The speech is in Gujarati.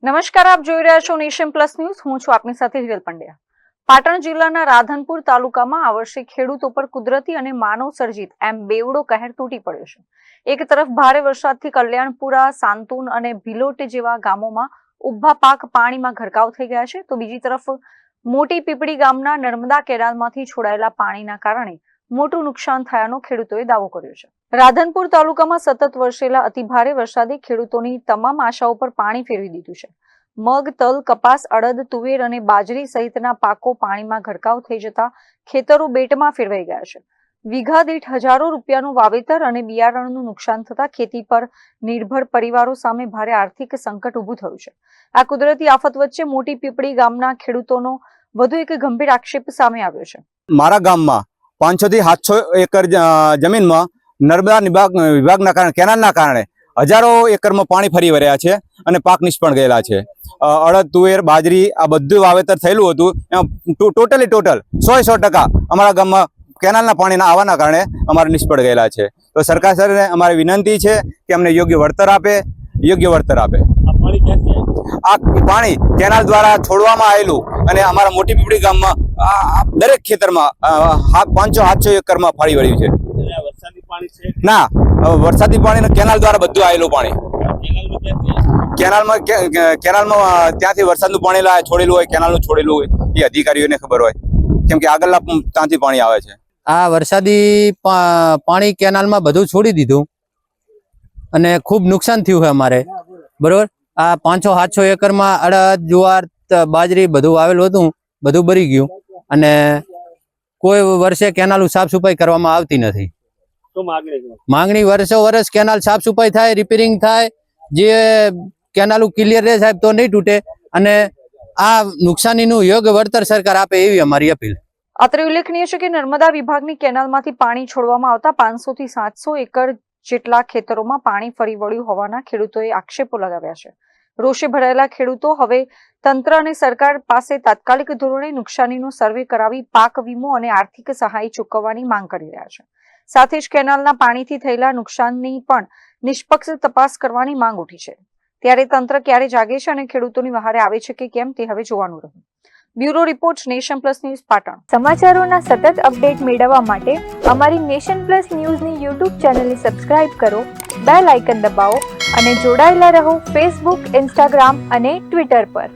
નમસ્કાર, આપ જોઈ રહ્યા છો નેશન પ્લસ ન્યૂઝ. હું છું આપની સાથે હિરલ પંડ્યા. પાટણ જિલ્લાના રાધનપુર તાલુકામાં આ વર્ષે ખેડૂતો પર કુદરતી અને માનવ સર્જિત એમ બેવડો કહેર તૂટી પડ્યો છે. એક તરફ ભારે વરસાદથી કલ્યાણપુરા, સાંતુન અને ભિલોટ જેવા ગામોમાં ઉભા પાક પાણીમાં ગરકાવ થઈ ગયા છે, તો બીજી તરફ મોટી પીપળી ગામના નર્મદા કેનાલમાંથી છોડાયેલા પાણીના કારણે મોટું નુકસાન થયાનો ખેડૂતોએ દાવો કર્યો છે. રાધનપુર તાલુકામાં સતત વરસેલા અતિભારે વરસાદે ખેડૂતોની તમામ આશાઓ પર પાણી ફેરવી દીધું છે. મગ, તલ, કપાસ, અડદ, તુવેર અને બાજરી સહિતના પાકો પાણીમાં ગરકાવ થઈ જતા ખેતરો બેટમાં ફેરવાઈ ગયા છે. વીઘા દીઠ હજારો રૂપિયાનું વાવેતર અને બિયારણનું નુકસાન થતા ખેતી પર નિર્ભર પરિવારો સામે ભારે આર્થિક સંકટ ઊભું થયું છે. આ કુદરતી આફત વચ્ચે મોટી પીપળી ગામના ખેડૂતોનો વધુ એક ગંભીર આક્ષેપ સામે આવ્યો છે. મારા ગામમાં 500 થી 700 એકર જમીનમાં નર્મદા વિભાગના કારણે, કેનાલના કારણે હજારો એકરમાં પાણી ફરી વળ્યા છે અને પાક નિષ્ફળ ગયેલા છે. અડદ, તુવેર, બાજરી આ બધું વાવેતર થયેલું હતું. એમાં ટોટલ 100% અમારા ગામમાં કેનાલના પાણીના આવવાના કારણે અમારે નિષ્ફળ ગયેલા છે. તો સરકાર સરને અમારી વિનંતી છે કે અમને યોગ્ય વળતર આપે. આ પાણી કેનાલ દ્વારા છોડવામાં આવેલું અને અમારા મોટી પીપળી ગામમાં દરેક ખેતરમાં 500-700 એકરમાં ફરી વળ્યું છે. ના, વરસાદી પાણી કેનાલ દ્વારા બધું આવેલું પાણી. કેનાલમાં ત્યાંથી વરસાદનું પાણી છોડેલું હોય, કેનાલનું છોડેલું હોય, એ અધિકારીઓને ખબર હોય, કેમ કે આગળના ત્યાંથી પાણી આવે છે. આ વરસાદી પાણી કેનાલમાં બધું છોડી દીધું અને ખૂબ નુકસાન થયું છે અમારે. બરોબર, આ 500-700 એકરમાં અડદ, જુવાર, બાજરી બધું આવેલું હતું, બધું બળી ગયું અને કોઈ વર્ષે કેનાલ સાફ સફાઈ કરવામાં આવતી નથી. માંગણી વર્ષો વર્ષ કેનાલ સાફ સફાઈ થાય, રિપેરિંગ થાય, જે કેનાલ ક્લિયર રહે સાહેબ, તો નહીં તૂટે અને આ નુકસાનીનું યોગ્ય વળતર સરકાર આપે એવી અમારી અપીલ. અત્રે ઉલ્લેખનીય છે કે નર્મદા વિભાગની કેનાલમાંથી પાણી છોડવામાં આવતા 500 થી 700 એકર જેટલા ખેતરોમાં પાણી ફરી વળ્યું હોવાના ખેડૂતોએ આક્ષેપો લગાવ્યા છે. રોષે ભરાયેલા ખેડૂતો હવે તંત્ર અને સરકાર પાસે તાત્કાલિક ધોરણે નુકસાનીનો સર્વે કરાવી પાક વીમો અને આર્થિક સહાય ચૂકવવાની માંગ કરી રહ્યા છે. સાથે જ કેનાલના પાણીથી થયેલા નુકસાનની પણ નિષ્પક્ષ તપાસ કરવાની માંગ ઉઠી છે. ત્યારે તંત્ર ક્યારે જાગે છે અને ખેડૂતોની વહારે આવે છે કે કેમ, તે હવે જોવાનું રહ્યું. Bureau report, nation plus news, Patan. સમાચારોના સતત અપડેટ મેળવવા માટે અમારી નેશન પ્લસ ન્યૂઝની યુટ્યુબ ચેનલને સબસ્ક્રાઇબ કરો, બેલ આઇકન દબાવો અને જોડાયેલા રહો ફેસબુક, ઇન્સ્ટાગ્રામ અને ટ્વિટર પર.